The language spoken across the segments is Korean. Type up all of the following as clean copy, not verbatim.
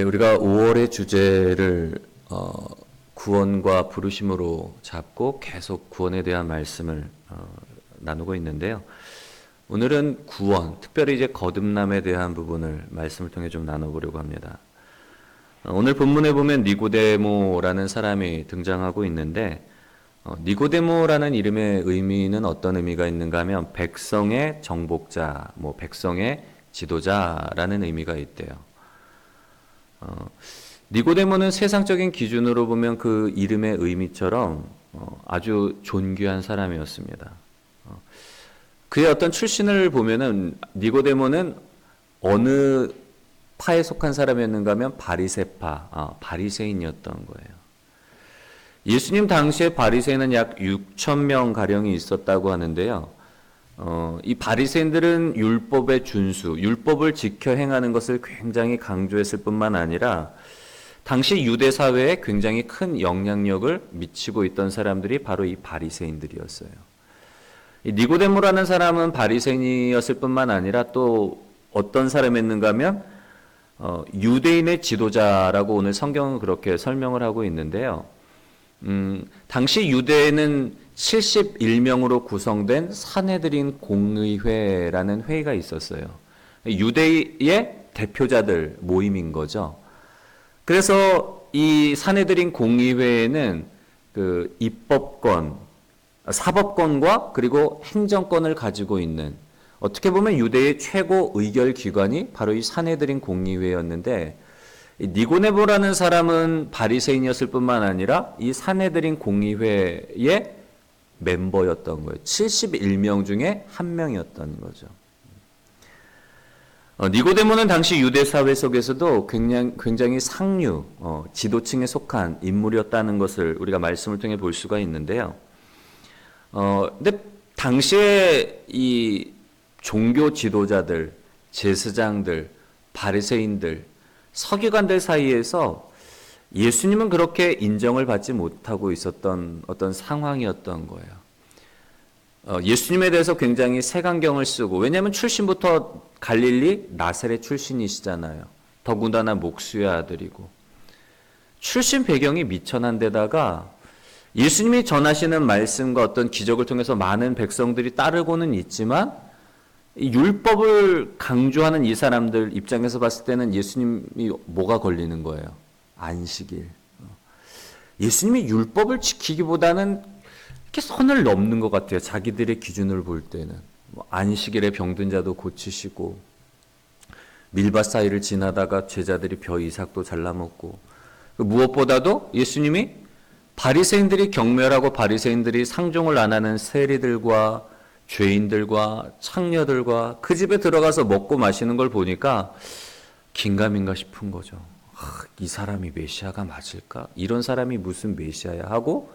우리가 5월의 주제를 구원과 부르심으로 잡고 계속 구원에 대한 말씀을 나누고 있는데요. 오늘은 구원, 특별히 이제 거듭남에 대한 부분을 말씀을 통해 좀 나눠보려고 합니다. 오늘 본문에 보면 니고데모라는 사람이 등장하고 있는데 니고데모라는 이름의 의미는 어떤 의미가 있는가 하면 백성의 정복자, 백성의 지도자라는 의미가 있대요. 니고데모는 세상적인 기준으로 보면 그 이름의 의미처럼 아주 존귀한 사람이었습니다. 그의 어떤 출신을 보면은 니고데모는 어느 파에 속한 사람이었는가 하면 바리새파, 바리새인이었던 거예요. 예수님 당시에 바리새인은 약 6천 명 가량이 있었다고 하는데요. 이 바리새인들은 율법의 준수, 율법을 지켜 행하는 것을 굉장히 강조했을 뿐만 아니라 당시 유대 사회에 굉장히 큰 영향력을 미치고 있던 사람들이 바로 이 바리새인들이었어요. 이 니고데모라는 사람은 바리새인이었을 뿐만 아니라 또 어떤 사람이었는가 하면 유대인의 지도자라고 오늘 성경은 그렇게 설명을 하고 있는데요. 당시 유대에는 71명으로 구성된 산헤드린 공의회라는 회의가 있었어요. 유대의 대표자들 모임인 거죠. 그래서 이 산헤드린 공의회에는 그 입법권, 사법권과 그리고 행정권을 가지고 있는, 어떻게 보면 유대의 최고 의결 기관이 바로 이 산헤드린 공의회였는데, 니고데모라는 사람은 바리새인이었을 뿐만 아니라 이 산헤드린 공의회의 멤버였던 거예요. 71명 중에 한 명이었던 거죠. 니고데모는 당시 유대 사회 속에서도 굉장히 상류, 지도층에 속한 인물이었다는 것을 우리가 말씀을 통해 볼 수가 있는데요. 근데 당시에 이 종교 지도자들, 제사장들, 바리새인들, 서기관들 사이에서 예수님은 그렇게 인정을 받지 못하고 있었던 어떤 상황이었던 거예요. 예수님에 대해서 굉장히 색안경을 쓰고, 왜냐하면 출신부터 갈릴리 나사렛 출신이시잖아요. 더군다나 목수의 아들이고 출신 배경이 미천한 데다가 예수님이 전하시는 말씀과 어떤 기적을 통해서 많은 백성들이 따르고는 있지만 율법을 강조하는 이 사람들 입장에서 봤을 때는 예수님이 뭐가 걸리는 거예요? 안식일. 예수님이 율법을 지키기보다는 이렇게 선을 넘는 것 같아요. 자기들의 기준을 볼 때는. 안식일에 병든 자도 고치시고, 밀밭 사이를 지나다가 제자들이 벼 이삭도 잘라먹고, 무엇보다도 예수님이 바리새인들이 경멸하고 바리새인들이 상종을 안 하는 세리들과 죄인들과 창녀들과 그 집에 들어가서 먹고 마시는 걸 보니까 긴가민가 싶은 거죠. 이 사람이 메시아가 맞을까? 이런 사람이 무슨 메시아야 하고,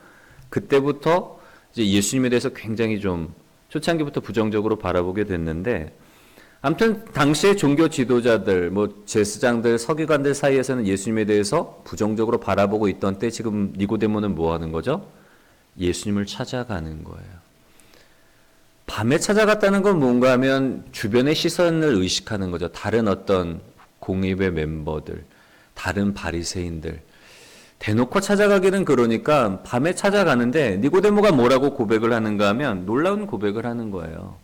그때부터 이제 예수님에 대해서 굉장히 좀 초창기부터 부정적으로 바라보게 됐는데, 아무튼 당시의 종교 지도자들, 제사장들, 서기관들 사이에서는 예수님에 대해서 부정적으로 바라보고 있던 때 지금 니고데모는 뭐 하는 거죠? 예수님을 찾아가는 거예요. 밤에 찾아갔다는 건 뭔가 하면 주변의 시선을 의식하는 거죠. 다른 어떤 공의회 멤버들, 다른 바리새인들. 대놓고 찾아가기는 그러니까 밤에 찾아가는데 니고데모가 뭐라고 고백을 하는가 하면 놀라운 고백을 하는 거예요.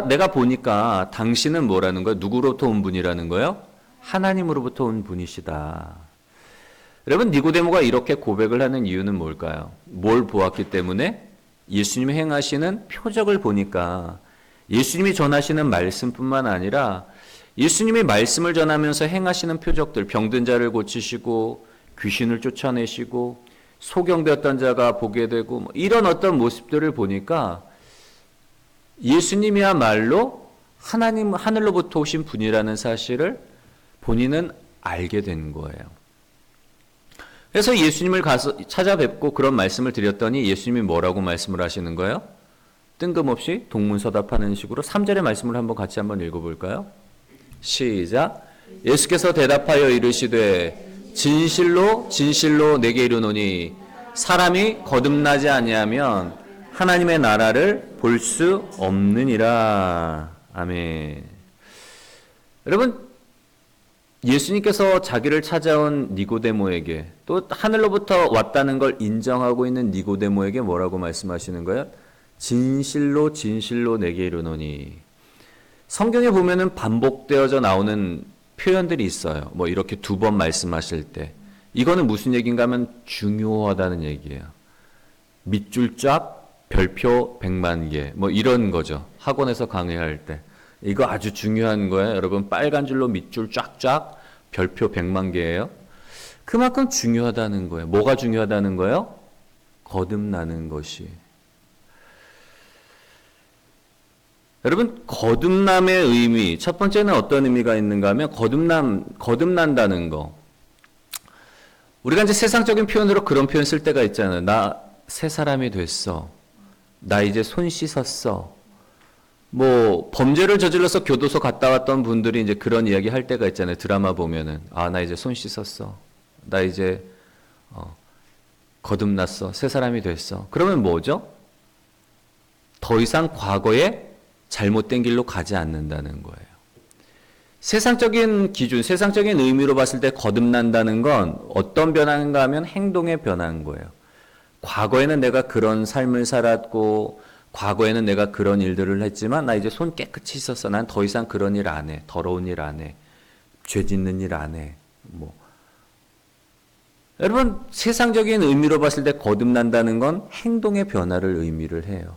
내가 보니까 당신은 뭐라는 거예요? 누구로부터 온 분이라는 거예요? 하나님으로부터 온 분이시다. 여러분, 니고데모가 이렇게 고백을 하는 이유는 뭘까요? 뭘 보았기 때문에? 예수님이 행하시는 표적을 보니까 예수님이 전하시는 말씀뿐만 아니라 예수님이 말씀을 전하면서 행하시는 표적들, 병든 자를 고치시고 귀신을 쫓아내시고 소경되었던 자가 보게 되고 이런 어떤 모습들을 보니까 예수님이야말로 하나님, 하늘로부터 오신 분이라는 사실을 본인은 알게 된 거예요. 그래서 예수님을 가서 찾아뵙고 그런 말씀을 드렸더니 예수님이 뭐라고 말씀을 하시는 거예요? 뜬금없이 동문서답하는 식으로 3절의 말씀을 같이 한번 읽어볼까요? 시작. 예수께서 대답하여 이르시되 진실로 진실로 내게 이르노니 사람이 거듭나지 아니하면 하나님의 나라를 볼 수 없느니라. 아멘. 여러분, 예수님께서 자기를 찾아온 니고데모에게 또 하늘로부터 왔다는 걸 인정하고 있는 니고데모에게 뭐라고 말씀하시는 거예요? 진실로 진실로 내게 이르노니. 성경에 보면은 반복되어져 나오는 표현들이 있어요. 뭐 이렇게 두 번 말씀하실 때 이거는 무슨 얘기인가 하면 중요하다는 얘기예요. 밑줄 쫙 별표 100만 개 뭐 이런 거죠. 학원에서 강의할 때 이거 아주 중요한 거예요. 여러분 빨간 줄로 밑줄 쫙쫙 별표 100만 개예요. 그만큼 중요하다는 거예요. 뭐가 중요하다는 거예요? 거듭나는 것이. 여러분 거듭남의 의미 첫 번째는 어떤 의미가 있는가 하면 거듭난다는 거. 우리가 이제 세상적인 표현으로 그런 표현 쓸 때가 있잖아요. 나 새 사람이 됐어. 나 이제 손 씻었어. 뭐 범죄를 저질러서 교도소 갔다 왔던 분들이 이제 그런 이야기 할 때가 있잖아요. 드라마 보면은 나 이제 손 씻었어. 나 이제 거듭났어. 새 사람이 됐어. 그러면 뭐죠? 더 이상 과거에 잘못된 길로 가지 않는다는 거예요. 세상적인 기준, 세상적인 의미로 봤을 때 거듭난다는 건 어떤 변화인가 하면 행동의 변화인 거예요. 과거에는 내가 그런 삶을 살았고 과거에는 내가 그런 일들을 했지만 나 이제 손 깨끗이 씻었어. 난 더 이상 그런 일 안 해. 더러운 일 안 해. 죄 짓는 일 안 해. 뭐 여러분 세상적인 의미로 봤을 때 거듭난다는 건 행동의 변화를 의미를 해요.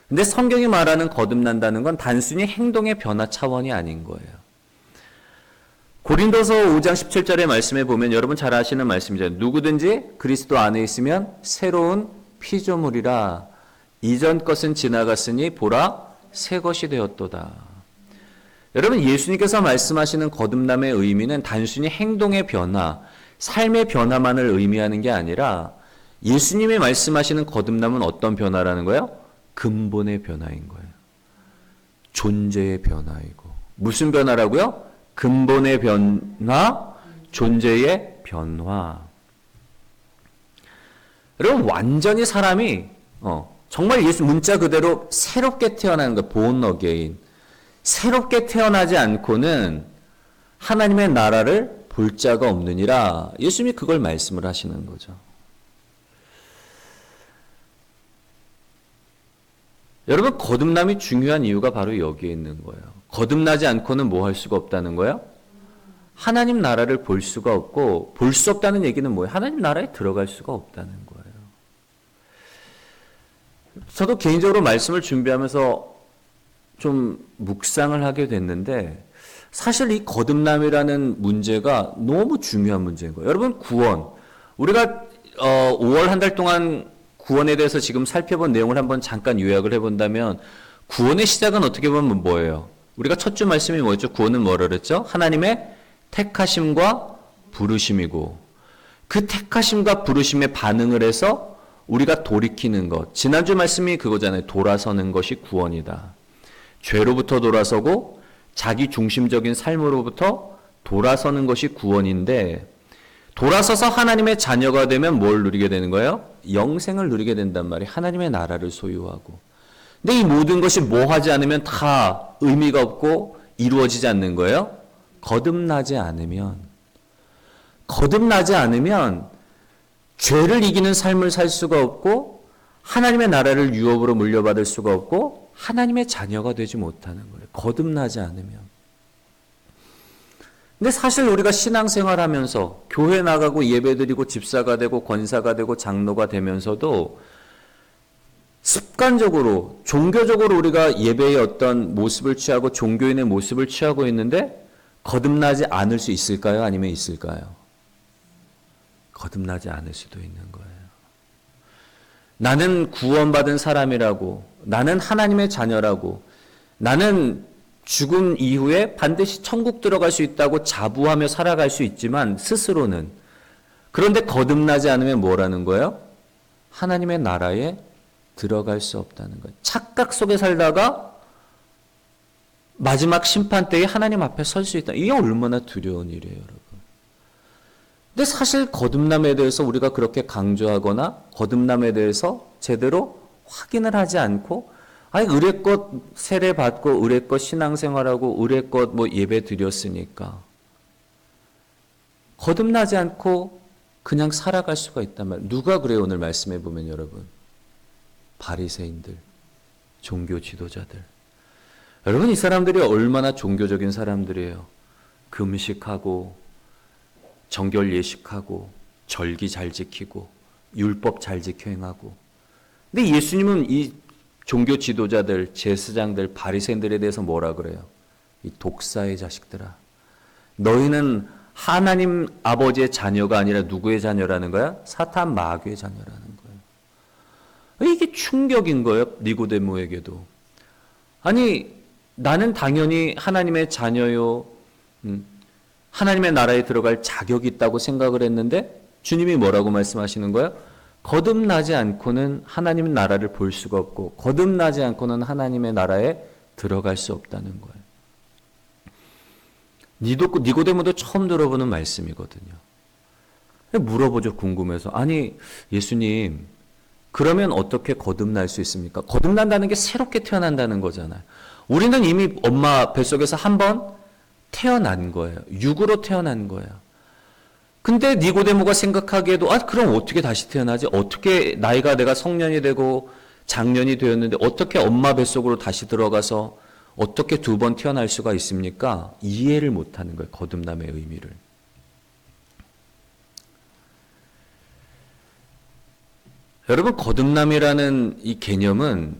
근데 성경이 말하는 거듭난다는 건 단순히 행동의 변화 차원이 아닌 거예요. 고린도서 5장 17절의 말씀에 보면 여러분 잘 아시는 말씀이죠. 누구든지 그리스도 안에 있으면 새로운 피조물이라. 이전 것은 지나갔으니 보라 새 것이 되었도다. 여러분 예수님께서 말씀하시는 거듭남의 의미는 단순히 행동의 변화, 삶의 변화만을 의미하는 게 아니라 예수님이 말씀하시는 거듭남은 어떤 변화라는 거예요? 근본의 변화인 거예요. 존재의 변화이고. 무슨 변화라고요? 근본의 변화, 존재의 변화. 여러분 완전히 사람이 정말 예수 문자 그대로 새롭게 태어나는 거예요. born again. 새롭게 태어나지 않고는 하나님의 나라를 볼 자가 없느니라. 예수님이 그걸 말씀을 하시는 거죠. 여러분 거듭남이 중요한 이유가 바로 여기에 있는 거예요. 거듭나지 않고는 뭐 할 수가 없다는 거예요? 하나님 나라를 볼 수가 없고 볼 수 없다는 얘기는 뭐예요? 하나님 나라에 들어갈 수가 없다는 거예요. 저도 개인적으로 말씀을 준비하면서 좀 묵상을 하게 됐는데 사실 이 거듭남이라는 문제가 너무 중요한 문제인 거예요. 여러분 구원. 우리가 5월 한 달 동안 구원에 대해서 지금 살펴본 내용을 한번 잠깐 요약을 해본다면 구원의 시작은 어떻게 보면 뭐예요? 우리가 첫 주 말씀이 뭐였죠? 구원은 뭐라 그랬죠? 하나님의 택하심과 부르심이고 그 택하심과 부르심에 반응을 해서 우리가 돌이키는 것. 지난주 말씀이 그거잖아요. 돌아서는 것이 구원이다. 죄로부터 돌아서고 자기 중심적인 삶으로부터 돌아서는 것이 구원인데 돌아서서 하나님의 자녀가 되면 뭘 누리게 되는 거예요? 영생을 누리게 된단 말이에요. 하나님의 나라를 소유하고. 근데 이 모든 것이 뭐 하지 않으면 다 의미가 없고 이루어지지 않는 거예요? 거듭나지 않으면 죄를 이기는 삶을 살 수가 없고 하나님의 나라를 유업으로 물려받을 수가 없고 하나님의 자녀가 되지 못하는 거예요. 거듭나지 않으면. 근데 사실 우리가 신앙생활하면서 교회 나가고 예배드리고 집사가 되고 권사가 되고 장로가 되면서도 습관적으로 종교적으로 우리가 예배의 어떤 모습을 취하고 종교인의 모습을 취하고 있는데 거듭나지 않을 수 있을까요? 아니면 있을까요? 거듭나지 않을 수도 있는 거예요. 나는 구원받은 사람이라고, 나는 하나님의 자녀라고, 나는 죽음 이후에 반드시 천국 들어갈 수 있다고 자부하며 살아갈 수 있지만 스스로는. 그런데 거듭나지 않으면 뭐라는 거예요? 하나님의 나라에 들어갈 수 없다는 거예요. 착각 속에 살다가 마지막 심판 때에 하나님 앞에 설 수 있다. 이게 얼마나 두려운 일이에요, 여러분. 근데 사실 거듭남에 대해서 우리가 그렇게 강조하거나 거듭남에 대해서 제대로 확인을 하지 않고 의례껏 세례 받고 의례껏 신앙생활하고 의례껏 뭐 예배 드렸으니까 거듭나지 않고 그냥 살아갈 수가 있단 말이에요. 누가 그래요? 오늘 말씀해 보면 여러분. 바리새인들, 종교 지도자들. 여러분 이 사람들이 얼마나 종교적인 사람들이에요. 금식하고 정결 예식하고 절기 잘 지키고 율법 잘 지켜 행하고. 근데 예수님은 이 종교 지도자들, 제사장들, 바리새인들에 대해서 뭐라 그래요? 이 독사의 자식들아. 너희는 하나님 아버지의 자녀가 아니라 누구의 자녀라는 거야? 사탄 마귀의 자녀라는 거예요. 이게 충격인 거예요. 니고데모에게도. 아니 나는 당연히 하나님의 자녀요. 하나님의 나라에 들어갈 자격이 있다고 생각을 했는데 주님이 뭐라고 말씀하시는 거예요? 거듭나지 않고는 하나님의 나라를 볼 수가 없고 거듭나지 않고는 하나님의 나라에 들어갈 수 없다는 거예요. 니고데모도 처음 들어보는 말씀이거든요. 물어보죠. 궁금해서. 아니 예수님 그러면 어떻게 거듭날 수 있습니까? 거듭난다는 게 새롭게 태어난다는 거잖아요. 우리는 이미 엄마 뱃속에서 한 번 태어난 거예요. 육으로 태어난 거예요. 근데 니고데모가 생각하기에도 그럼 어떻게 다시 태어나지? 어떻게 내가 성년이 되고 장년이 되었는데 어떻게 엄마 뱃속으로 다시 들어가서 어떻게 두 번 태어날 수가 있습니까? 이해를 못하는 거예요. 거듭남의 의미를. 여러분 거듭남이라는 이 개념은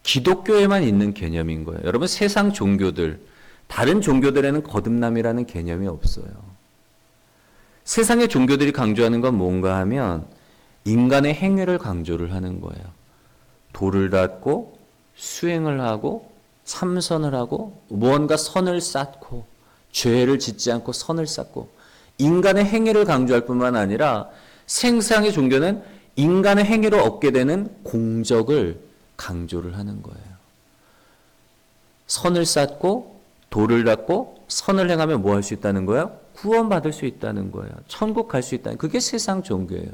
기독교에만 있는 개념인 거예요. 여러분 세상 종교들, 다른 종교들에는 거듭남이라는 개념이 없어요. 세상의 종교들이 강조하는 건 뭔가 하면 인간의 행위를 강조를 하는 거예요. 돌을 닦고 수행을 하고 참선을 하고 무언가 선을 쌓고 죄를 짓지 않고 선을 쌓고 인간의 행위를 강조할 뿐만 아니라 세상의 종교는 인간의 행위로 얻게 되는 공적을 강조를 하는 거예요. 선을 쌓고 돌을 닦고 선을 행하면 뭐 할 수 있다는 거예요? 구원받을 수 있다는 거예요. 천국 갈 수 있다는 그게 세상 종교예요.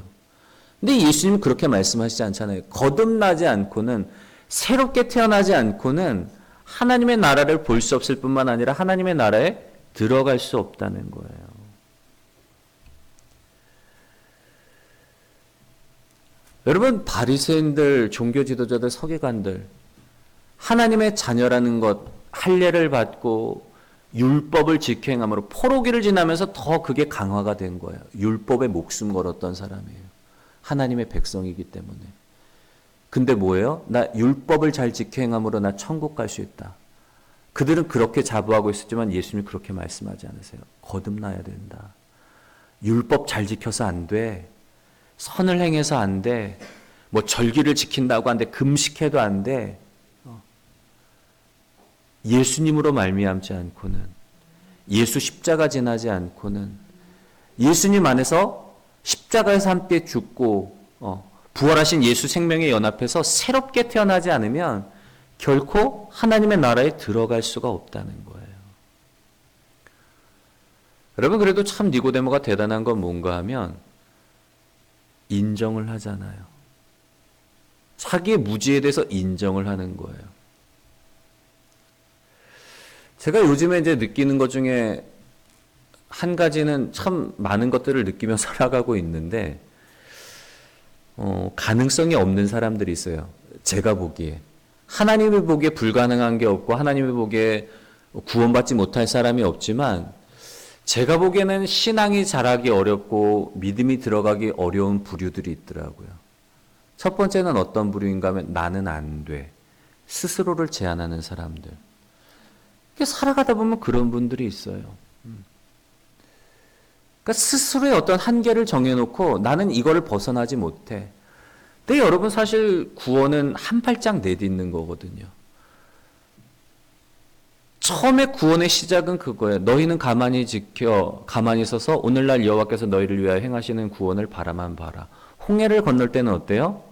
근데 예수님은 그렇게 말씀하시지 않잖아요. 거듭나지 않고는 새롭게 태어나지 않고는 하나님의 나라를 볼 수 없을 뿐만 아니라 하나님의 나라에 들어갈 수 없다는 거예요. 여러분 바리새인들, 종교 지도자들, 서기관들 하나님의 자녀라는 것 할례를 받고 율법을 지켜 행함으로 포로기를 지나면서 더 그게 강화가 된 거예요. 율법에 목숨 걸었던 사람이에요. 하나님의 백성이기 때문에. 근데 뭐예요? 나 율법을 잘 지켜 행함으로 나 천국 갈 수 있다. 그들은 그렇게 자부하고 있었지만 예수님이 그렇게 말씀하지 않으세요. 거듭나야 된다. 율법 잘 지켜서 안 돼. 선을 행해서 안 돼. 뭐 절기를 지킨다고 하는데 금식해도 안 돼. 예수님으로 말미암지 않고는 예수 십자가 지나지 않고는 예수님 안에서 십자가에서 함께 죽고 부활하신 예수 생명에 연합해서 새롭게 태어나지 않으면 결코 하나님의 나라에 들어갈 수가 없다는 거예요. 여러분 그래도 참 니고데모가 대단한 건 뭔가 하면 인정을 하잖아요. 자기의 무지에 대해서 인정을 하는 거예요. 제가 요즘에 이제 느끼는 것 중에 한 가지는 참 많은 것들을 느끼며 살아가고 있는데, 가능성이 없는 사람들이 있어요. 제가 보기에. 하나님이 보기에 불가능한 게 없고, 하나님이 보기에 구원받지 못할 사람이 없지만, 제가 보기에는 신앙이 자라기 어렵고, 믿음이 들어가기 어려운 부류들이 있더라고요. 첫 번째는 어떤 부류인가 하면, 나는 안 돼. 스스로를 제한하는 사람들. 살아가다 보면 그런 분들이 있어요. 그러니까 스스로의 어떤 한계를 정해놓고 나는 이거를 벗어나지 못해. 근데 여러분 사실 구원은 한 발짝 내딛는 거거든요. 처음에 구원의 시작은 그거예요. 너희는 가만히 서서 오늘날 여호와께서 너희를 위하여 행하시는 구원을 바라만 봐라. 홍해를 건널 때는 어때요?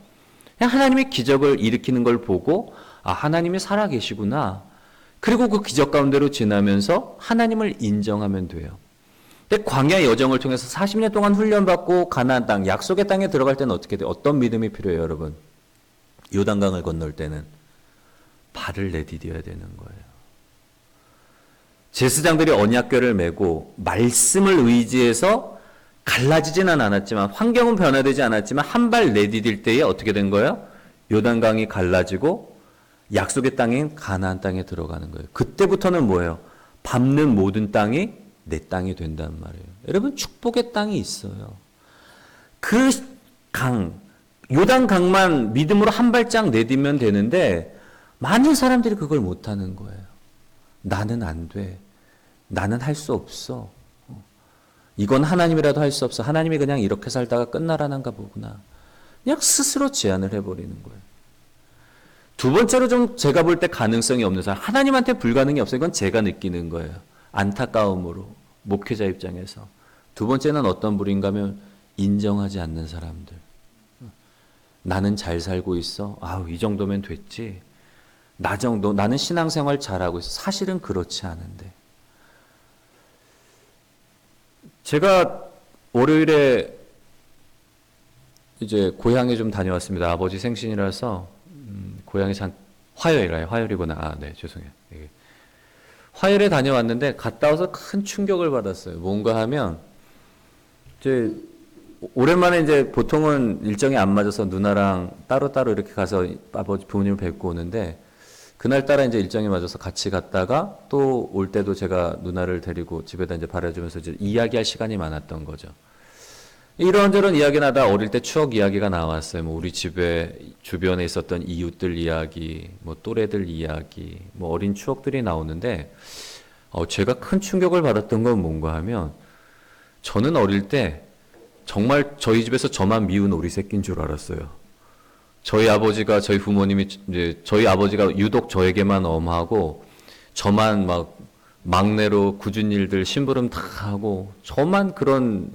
그냥 하나님의 기적을 일으키는 걸 보고 하나님이 살아계시구나. 그리고 그 기적 가운데로 지나면서 하나님을 인정하면 돼요. 근데 광야 여정을 통해서 40년 동안 훈련받고 가나안 땅, 약속의 땅에 들어갈 때는 어떻게 돼요? 어떤 믿음이 필요해요, 여러분? 요단강을 건널 때는 발을 내디뎌야 되는 거예요. 제사장들이 언약궤를 메고 말씀을 의지해서 갈라지지는 않았지만 환경은 변화되지 않았지만 한 발 내디딜 때에 어떻게 된 거예요? 요단강이 갈라지고 약속의 땅인 가나안 땅에 들어가는 거예요. 그때부터는 뭐예요? 밟는 모든 땅이 내 땅이 된단 말이에요. 여러분 축복의 땅이 있어요. 그 강, 요단강만 믿음으로 한 발짝 내디면 되는데 많은 사람들이 그걸 못하는 거예요. 나는 안 돼. 나는 할 수 없어. 이건 하나님이라도 할 수 없어. 하나님이 그냥 이렇게 살다가 끝나라는가 보구나. 그냥 스스로 제안을 해버리는 거예요. 두 번째로 좀 제가 볼 때 가능성이 없는 사람, 하나님한테 불가능이 없어요. 이건 제가 느끼는 거예요. 안타까움으로, 목회자 입장에서. 두 번째는 어떤 분인가 하면 인정하지 않는 사람들. 나는 잘 살고 있어. 아우, 이 정도면 됐지. 나는 신앙생활 잘하고 있어. 사실은 그렇지 않은데. 제가 월요일에 이제 고향에 좀 다녀왔습니다. 아버지 생신이라서 고향에 화요일이구나. 네, 죄송해요. 화요일에 다녀왔는데 갔다 와서 큰 충격을 받았어요. 뭔가 하면 이제 오랜만에 이제 보통은 일정이 안 맞아서 누나랑 따로따로 이렇게 가서 아버지 부모님을 뵙고 오는데 그날따라 이제 일정이 맞아서 같이 갔다가 또 올 때도 제가 누나를 데리고 집에다 이제 바래주면서 이제 이야기할 시간이 많았던 거죠. 이런저런 이야기 나다 어릴 때 추억 이야기가 나왔어요. 뭐 우리 집에 주변에 있었던 이웃들 이야기, 뭐 또래들 이야기, 뭐 어린 추억들이 나오는데 제가 큰 충격을 받았던 건 뭔가 하면 저는 어릴 때 정말 저희 집에서 저만 미운 오리 새끼인 줄 알았어요. 저희 아버지가 저희 부모님이 이제 저희 아버지가 유독 저에게만 엄하고 저만 막 막내로 굳은 일들 심부름 다 하고 저만 그런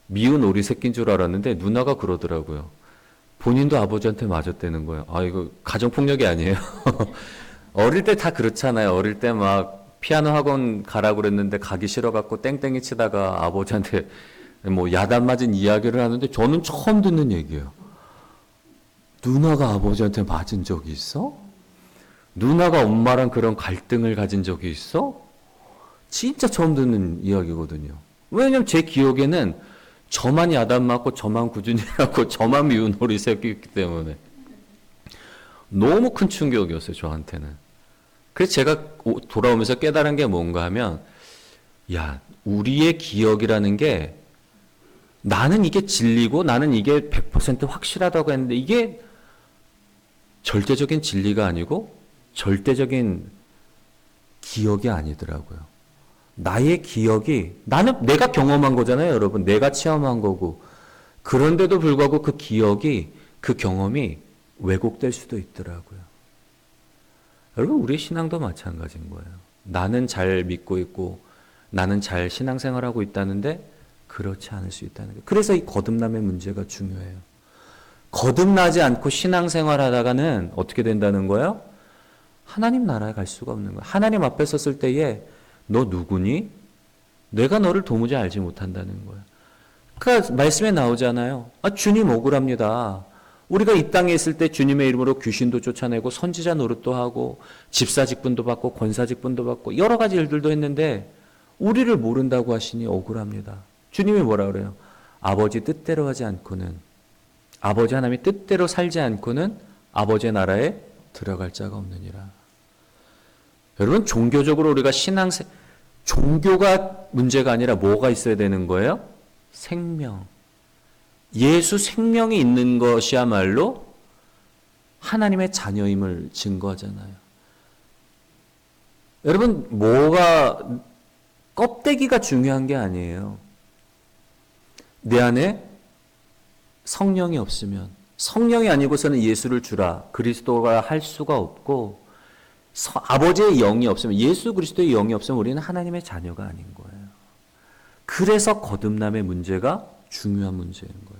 미운 오리 새끼인 줄 알았는데 누나가 그러더라고요. 본인도 아버지한테 맞았다는 거예요. 아, 이거 가정폭력이 아니에요. 어릴 때 다 그렇잖아요. 어릴 때 막 피아노 학원 가라고 그랬는데 가기 싫어갖고 땡땡이 치다가 아버지한테 뭐 야단 맞은 이야기를 하는데 저는 처음 듣는 얘기예요. 누나가 아버지한테 맞은 적이 있어? 누나가 엄마랑 그런 갈등을 가진 적이 있어? 진짜 처음 듣는 이야기거든요. 왜냐면 제 기억에는 저만 야단 맞고 저만 꾸준히하고 저만 미운 오리 새끼였기 때문에 너무 큰 충격이었어요, 저한테는. 그래서 제가 돌아오면서 깨달은 게 뭔가 하면 야, 우리의 기억이라는 게 나는 이게 진리고 나는 이게 100% 확실하다고 했는데 이게 절대적인 진리가 아니고 절대적인 기억이 아니더라고요. 나의 기억이 내가 경험한 거잖아요, 여러분. 내가 체험한 거고. 그런데도 불구하고 그 기억이 그 경험이 왜곡될 수도 있더라고요. 여러분, 우리 신앙도 마찬가지인 거예요. 나는 잘 믿고 있고 나는 잘 신앙생활하고 있다는데 그렇지 않을 수 있다는 거예요. 그래서 이 거듭남의 문제가 중요해요. 거듭나지 않고 신앙생활하다가는 어떻게 된다는 거예요? 하나님 나라에 갈 수가 없는 거예요. 하나님 앞에 섰을 때에 너 누구니? 내가 너를 도무지 알지 못한다는 거예요. 그러니까 말씀에 나오잖아요. 주님 억울합니다. 우리가 이 땅에 있을 때 주님의 이름으로 귀신도 쫓아내고 선지자 노릇도 하고 집사 직분도 받고 권사 직분도 받고 여러 가지 일들도 했는데 우리를 모른다고 하시니 억울합니다. 주님이 뭐라 그래요? 아버지 뜻대로 하지 않고는 아버지 하나님의 뜻대로 살지 않고는 아버지의 나라에 들어갈 자가 없느니라. 여러분 종교적으로 우리가 종교가 문제가 아니라 뭐가 있어야 되는 거예요? 생명. 예수 생명이 있는 것이야말로 하나님의 자녀임을 증거하잖아요. 여러분 껍데기가 중요한 게 아니에요. 내 안에 성령이 없으면 성령이 아니고서는 예수를 주라 그리스도가 할 수가 없고 아버지의 영이 없으면 예수 그리스도의 영이 없으면 우리는 하나님의 자녀가 아닌 거예요. 그래서 거듭남의 문제가 중요한 문제인 거예요.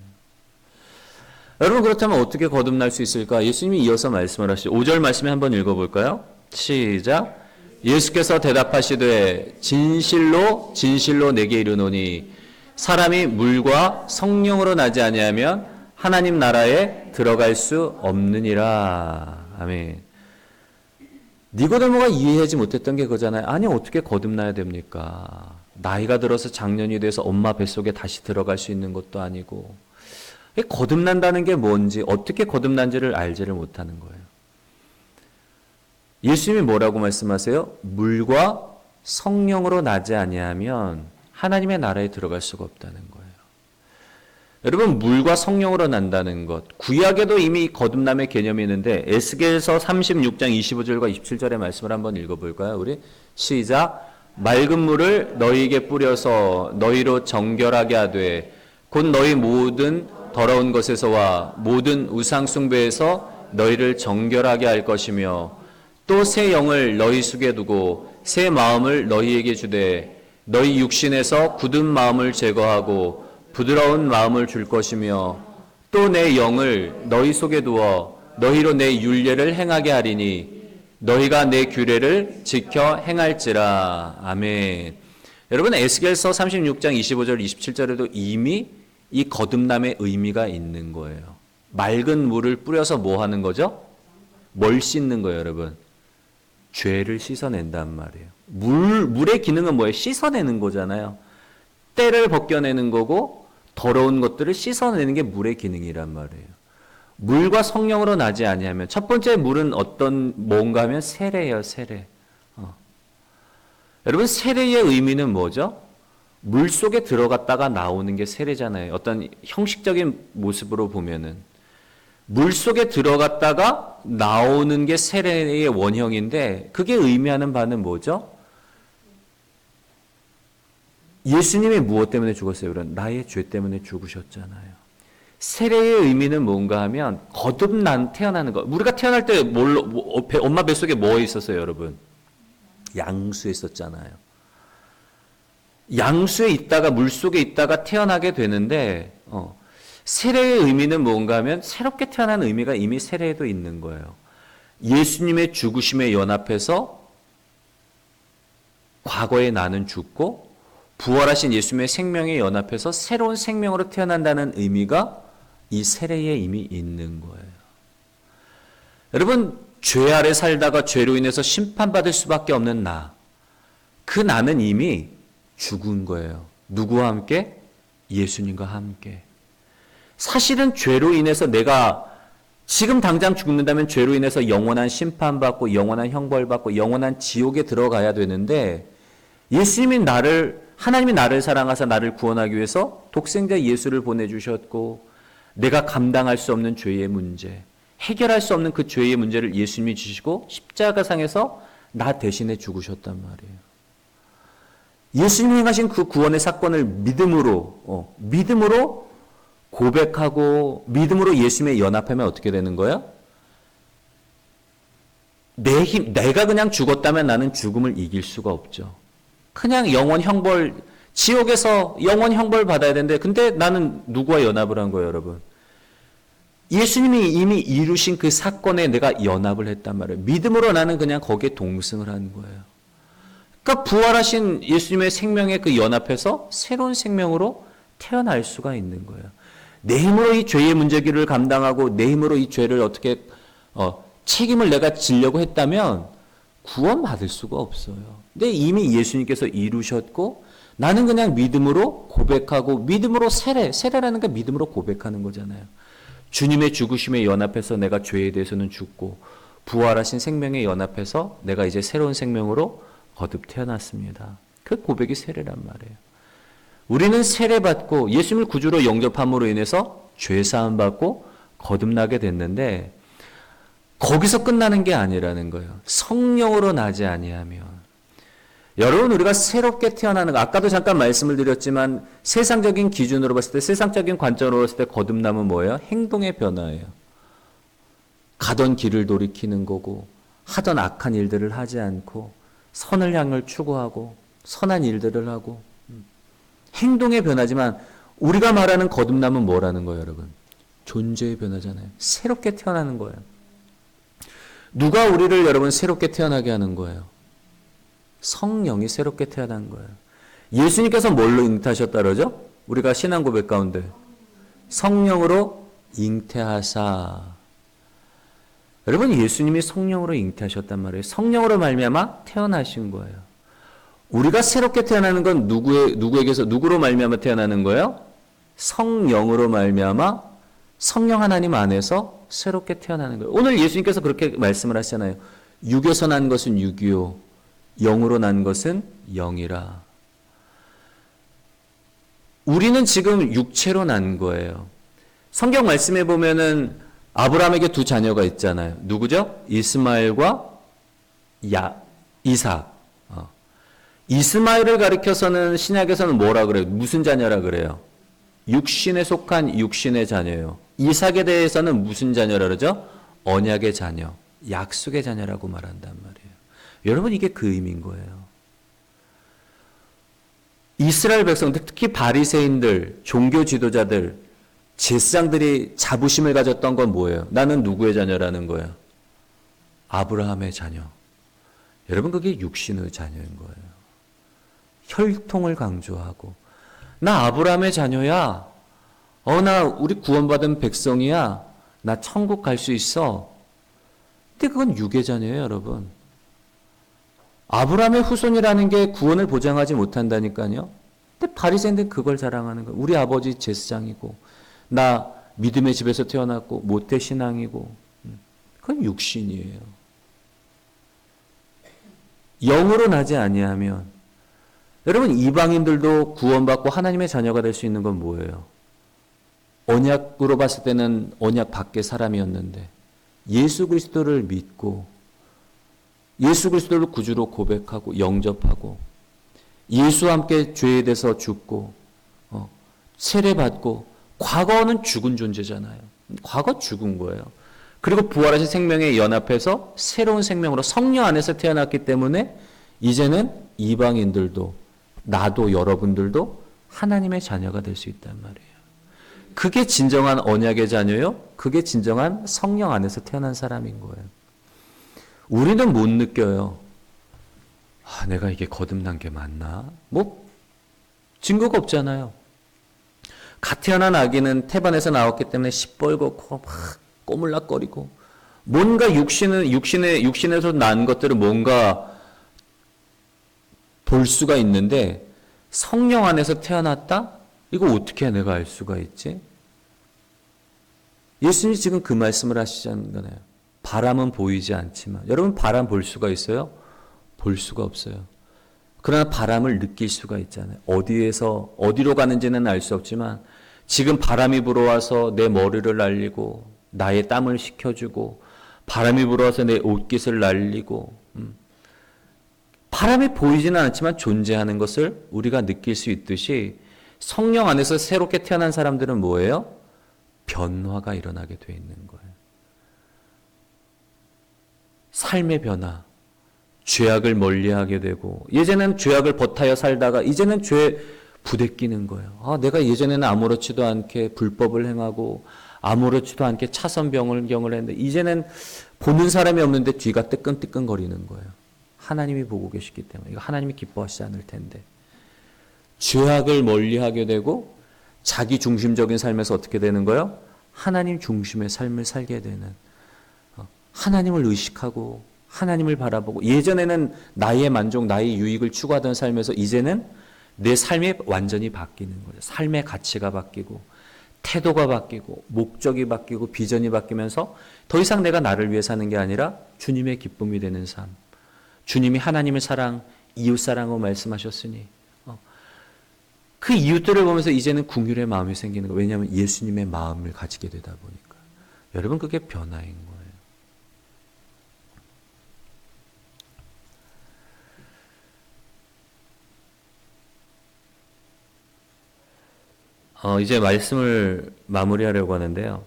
여러분 그렇다면 어떻게 거듭날 수 있을까? 예수님이 이어서 말씀을 하시죠. 5절 말씀에 한번 읽어볼까요? 시작. 예수께서 대답하시되 진실로 진실로 내게 이르노니 사람이 물과 성령으로 나지 아니하면 하나님 나라에 들어갈 수 없느니라. 아멘. 니고데모가 이해하지 못했던 게 그거잖아요. 아니 어떻게 거듭나야 됩니까? 나이가 들어서 장년이 돼서 엄마 뱃속에 다시 들어갈 수 있는 것도 아니고, 거듭난다는 게 뭔지, 어떻게 거듭난지를 알지를 못하는 거예요. 예수님이 뭐라고 말씀하세요? 물과 성령으로 나지 아니하면 하나님의 나라에 들어갈 수가 없다는 거예요. 여러분, 물과 성령으로 난다는 것, 구약에도 이미 거듭남의 개념이 있는데 에스겔서 36장 25절과 27절의 말씀을 한번 읽어볼까요? 우리 시작. 맑은 물을 너희에게 뿌려서 너희로 정결하게 하되 곧 너희 모든 더러운 것에서와 모든 우상 숭배에서 너희를 정결하게 할 것이며 또 새 영을 너희 속에 두고 새 마음을 너희에게 주되 너희 육신에서 굳은 마음을 제거하고 부드러운 마음을 줄 것이며 또 내 영을 너희 속에 두어 너희로 내 율례를 행하게 하리니 너희가 내 규례를 지켜 행할지라. 아멘. 여러분, 에스겔서 36장 25절 27절에도 이미 이 거듭남의 의미가 있는 거예요. 맑은 물을 뿌려서 뭐 하는 거죠? 뭘 씻는 거예요, 여러분? 죄를 씻어낸단 말이에요. 물의 기능은 뭐예요? 씻어내는 거잖아요. 때를 벗겨내는 거고 더러운 것들을 씻어내는 게 물의 기능이란 말이에요. 물과 성령으로 나지 아니하면 첫 번째 물은 뭔가 하면 세례예요, 세례. 여러분, 세례의 의미는 뭐죠? 물 속에 들어갔다가 나오는 게 세례잖아요. 어떤 형식적인 모습으로 보면은 물 속에 들어갔다가 나오는 게 세례의 원형인데 그게 의미하는 바는 뭐죠? 예수님이 무엇 때문에 죽었어요? 그럼 나의 죄 때문에 죽으셨잖아요. 세례의 의미는 뭔가 하면 태어나는 거. 우리가 태어날 때 엄마 뱃속에 뭐 있었어요, 여러분? 양수에 있었잖아요. 양수에 있다가 물속에 있다가 태어나게 되는데 세례의 의미는 뭔가 하면 새롭게 태어난 의미가 이미 세례에도 있는 거예요. 예수님의 죽으심에 연합해서 과거에 나는 죽고 부활하신 예수님의 생명에 연합해서 새로운 생명으로 태어난다는 의미가 이 세례에 이미 있는 거예요. 여러분, 죄 아래 살다가 죄로 인해서 심판받을 수밖에 없는 그 나는 이미 죽은 거예요. 누구와 함께? 예수님과 함께. 사실은 죄로 인해서 내가 지금 당장 죽는다면 죄로 인해서 영원한 심판받고 영원한 형벌받고 영원한 지옥에 들어가야 되는데 하나님이 나를 사랑하사 나를 구원하기 위해서 독생자 예수를 보내주셨고 내가 감당할 수 없는 죄의 문제, 해결할 수 없는 그 죄의 문제를 예수님이 주시고 십자가상에서 나 대신에 죽으셨단 말이에요. 예수님이 행하신 그 구원의 사건을 믿음으로 고백하고 믿음으로 예수님의 연합하면 어떻게 되는 거야? 내가 그냥 죽었다면 나는 죽음을 이길 수가 없죠. 그냥 영원 형벌, 지옥에서 영원 형벌 받아야 되는데 근데 나는 누구와 연합을 한 거예요, 여러분? 예수님이 이미 이루신 그 사건에 내가 연합을 했단 말이에요. 믿음으로 나는 그냥 거기에 동승을 한 거예요. 그러니까 부활하신 예수님의 생명에 그 연합해서 새로운 생명으로 태어날 수가 있는 거예요. 내 힘으로 이 죄의 문제기를 감당하고 내 힘으로 이 죄를 어떻게 책임을 내가 지려고 했다면 구원받을 수가 없어요. 근데 이미 예수님께서 이루셨고 나는 그냥 믿음으로 고백하고 믿음으로 세례라는 게 믿음으로 고백하는 거잖아요. 주님의 죽으심에 연합해서 내가 죄에 대해서는 죽고 부활하신 생명에 연합해서 내가 이제 새로운 생명으로 거듭 태어났습니다. 그 고백이 세례란 말이에요. 우리는 세례받고 예수님을 구주로 영접함으로 인해서 죄사함 받고 거듭나게 됐는데 거기서 끝나는 게 아니라는 거예요. 성령으로 나지 아니하면. 여러분, 우리가 새롭게 태어나는 거, 아까도 잠깐 말씀을 드렸지만 세상적인 기준으로 봤을 때, 세상적인 관점으로 봤을 때 거듭남은 뭐예요? 행동의 변화예요. 가던 길을 돌이키는 거고 하던 악한 일들을 하지 않고 선을 향을 추구하고 선한 일들을 하고 행동의 변화지만 우리가 말하는 거듭남은 뭐라는 거예요, 여러분? 존재의 변화잖아요. 새롭게 태어나는 거예요. 누가 우리를 여러분 새롭게 태어나게 하는 거예요? 성령이 새롭게 태어난 거예요. 예수님께서 뭘로 잉태하셨다 그러죠? 우리가 신앙 고백 가운데 성령으로 잉태하사. 여러분, 예수님이 성령으로 잉태하셨단 말이에요. 성령으로 말미암아 태어나신 거예요. 우리가 새롭게 태어나는 건 누구에게서 누구로 말미암아 태어나는 거예요? 성령으로 말미암아 성령 하나님 안에서 새롭게 태어나는 거예요. 오늘 예수님께서 그렇게 말씀을 하시잖아요. 육에서 난 것은 육이요 영으로 난 것은 영이라. 우리는 지금 육체로 난 거예요. 성경 말씀에 보면은 아브라함에게 두 자녀가 있잖아요. 누구죠? 이스마엘과 이삭. 이스마엘을 가리켜서는 신약에서는 뭐라 그래요? 무슨 자녀라 그래요? 육신에 속한 육신의 자녀예요. 이삭에 대해서는 무슨 자녀라 그러죠? 언약의 자녀, 약속의 자녀라고 말한단 말이에요. 여러분 이게 그 의미인 거예요. 이스라엘 백성들, 특히 바리새인들, 종교 지도자들, 제사장들이 자부심을 가졌던 건 뭐예요? 나는 누구의 자녀라는 거예요? 아브라함의 자녀. 여러분 그게 육신의 자녀인 거예요. 혈통을 강조하고 나 아브라함의 자녀야. 나 우리 구원받은 백성이야. 나 천국 갈 수 있어. 근데 그건 육의 자녀예요, 여러분. 아브라함의 후손이라는 게 구원을 보장하지 못한다니까요. 근데 바리새인들은 그걸 자랑하는 거예요. 우리 아버지 제사장이고 나 믿음의 집에서 태어났고 모태 신앙이고 그건 육신이에요. 영으로 나지 아니하면 여러분 이방인들도 구원받고 하나님의 자녀가 될 수 있는 건 뭐예요? 언약으로 봤을 때는 언약 밖의 사람이었는데 예수 그리스도를 믿고 예수 그리스도를 구주로 고백하고 영접하고 예수와 함께 죄에 대해서 죽고 세례받고 과거는 죽은 존재잖아요. 과거 죽은 거예요. 그리고 부활하신 생명에 연합해서 새로운 생명으로 성령 안에서 태어났기 때문에 이제는 이방인들도 나도 여러분들도 하나님의 자녀가 될 수 있단 말이에요. 그게 진정한 언약의 자녀요. 그게 진정한 성령 안에서 태어난 사람인 거예요. 우리는 못 느껴요. 내가 이게 거듭난 게 맞나? 증거가 없잖아요. 갓 태어난 아기는 태반에서 나왔기 때문에 시뻘겋고 막 꼬물락거리고 뭔가 육신에서 난 것들을 뭔가 볼 수가 있는데 성령 안에서 태어났다? 이거 어떻게 내가 알 수가 있지? 예수님이 지금 그 말씀을 하시잖아요. 바람은 보이지 않지만 여러분 바람 볼 수가 있어요? 볼 수가 없어요. 그러나 바람을 느낄 수가 있잖아요. 어디로 가는지는 알 수 없지만 지금 바람이 불어와서 내 머리를 날리고 나의 땀을 식혀주고 바람이 불어와서 내 옷깃을 날리고 바람이 보이지는 않지만 존재하는 것을 우리가 느낄 수 있듯이 성령 안에서 새롭게 태어난 사람들은 뭐예요? 변화가 일어나게 돼 있는 거예요. 삶의 변화, 죄악을 멀리하게 되고 예전에는 죄악을 버타여 살다가 이제는 죄에 부대끼는 거예요. 내가 예전에는 아무렇지도 않게 불법을 행하고 아무렇지도 않게 차선병을 했는데 이제는 보는 사람이 없는데 뒤가 뜨끈뜨끈거리는 거예요. 하나님이 보고 계시기 때문에 이거 하나님이 기뻐하시지 않을 텐데 죄악을 멀리하게 되고 자기 중심적인 삶에서 어떻게 되는 거예요? 하나님 중심의 삶을 살게 되는 하나님을 의식하고 하나님을 바라보고 예전에는 나의 만족, 나의 유익을 추구하던 삶에서 이제는 내 삶이 완전히 바뀌는 거예요. 삶의 가치가 바뀌고 태도가 바뀌고 목적이 바뀌고 비전이 바뀌면서 더 이상 내가 나를 위해 사는 게 아니라 주님의 기쁨이 되는 삶. 주님이 하나님의 사랑, 이웃사랑으로 말씀하셨으니 그 이웃들을 보면서 이제는 긍휼의 마음이 생기는 거예요. 왜냐하면 예수님의 마음을 가지게 되다 보니까. 여러분 그게 변화인 거예요. 이제 말씀을 마무리하려고 하는데요.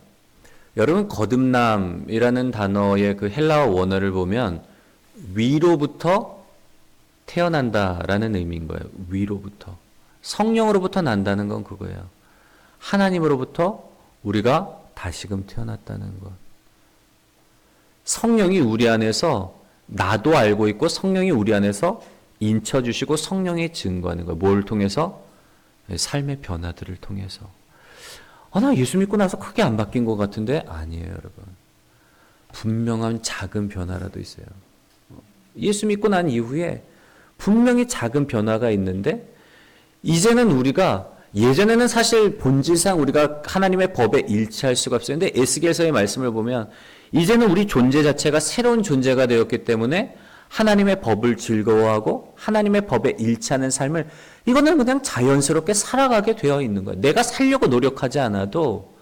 여러분 거듭남이라는 단어의 그 헬라어 원어를 보면 위로부터 태어난다라는 의미인 거예요. 위로부터. 성령으로부터 난다는 건 그거예요. 하나님으로부터 우리가 다시금 태어났다는 것. 성령이 우리 안에서 나도 알고 있고 성령이 우리 안에서 인쳐주시고 성령이 증거하는 거예요. 뭘 통해서? 삶의 변화들을 통해서. 나 예수 믿고 나서 크게 안 바뀐 것 같은데 아니에요, 여러분. 분명한 작은 변화라도 있어요. 예수 믿고 난 이후에 분명히 작은 변화가 있는데 이제는 우리가 예전에는 사실 본질상 우리가 하나님의 법에 일치할 수가 없어요. 근데 에스겔서의 말씀을 보면 이제는 우리 존재 자체가 새로운 존재가 되었기 때문에 하나님의 법을 즐거워하고 하나님의 법에 일치하는 삶을 이거는 그냥 자연스럽게 살아가게 되어 있는 거예요. 내가 살려고 노력하지 않아도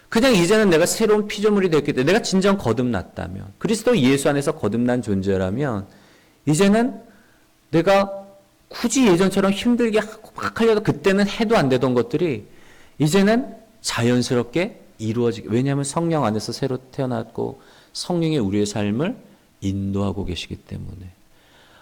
그냥 이제는 내가 새로운 피조물이 됐기 때문에 내가 진정 거듭났다면 그리스도 예수 안에서 거듭난 존재라면 이제는 내가 굳이 예전처럼 힘들게 막 하려도 그때는 해도 안 되던 것들이 이제는 자연스럽게 이루어지게 왜냐하면 성령 안에서 새로 태어났고 성령이 우리의 삶을 인도하고 계시기 때문에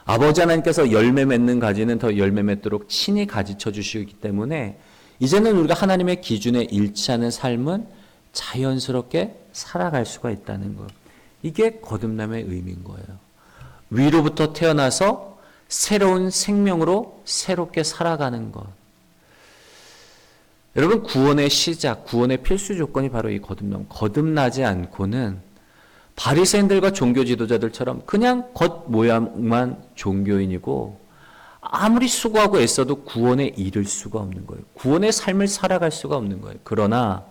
아버지 하나님께서 열매 맺는 가지는 더 열매 맺도록 친히 가지쳐 주시기 때문에 이제는 우리가 하나님의 기준에 일치하는 삶은 자연스럽게 살아갈 수가 있다는 것. 이게 거듭남의 의미인 거예요. 위로부터 태어나서 새로운 생명으로 새롭게 살아가는 것. 여러분 구원의 시작, 구원의 필수 조건이 바로 이 거듭남. 거듭나지 않고는 바리새인들과 종교 지도자들처럼 그냥 겉모양만 종교인이고 아무리 수고하고 애써도 구원에 이를 수가 없는 거예요. 구원의 삶을 살아갈 수가 없는 거예요. 그러나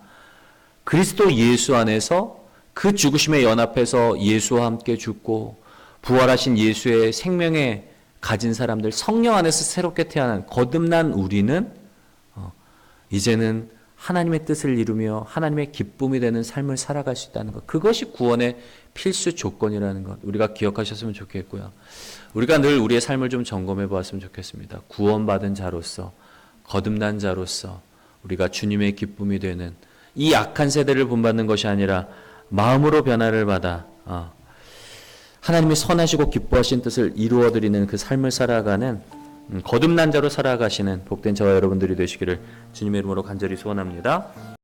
그리스도 예수 안에서 그 죽으심에 연합해서 예수와 함께 죽고 부활하신 예수의 생명에 가진 사람들, 성령 안에서 새롭게 태어난 거듭난 우리는 이제는 하나님의 뜻을 이루며 하나님의 기쁨이 되는 삶을 살아갈 수 있다는 것. 그것이 구원의 필수 조건이라는 것. 우리가 기억하셨으면 좋겠고요. 우리가 늘 우리의 삶을 좀 점검해 보았으면 좋겠습니다. 구원받은 자로서, 거듭난 자로서 우리가 주님의 기쁨이 되는 이 악한 세대를 본받는 것이 아니라 마음으로 변화를 받아 하나님이 선하시고 기뻐하신 뜻을 이루어드리는 그 삶을 살아가는 거듭난 자로 살아가시는 복된 저와 여러분들이 되시기를 주님의 이름으로 간절히 소원합니다.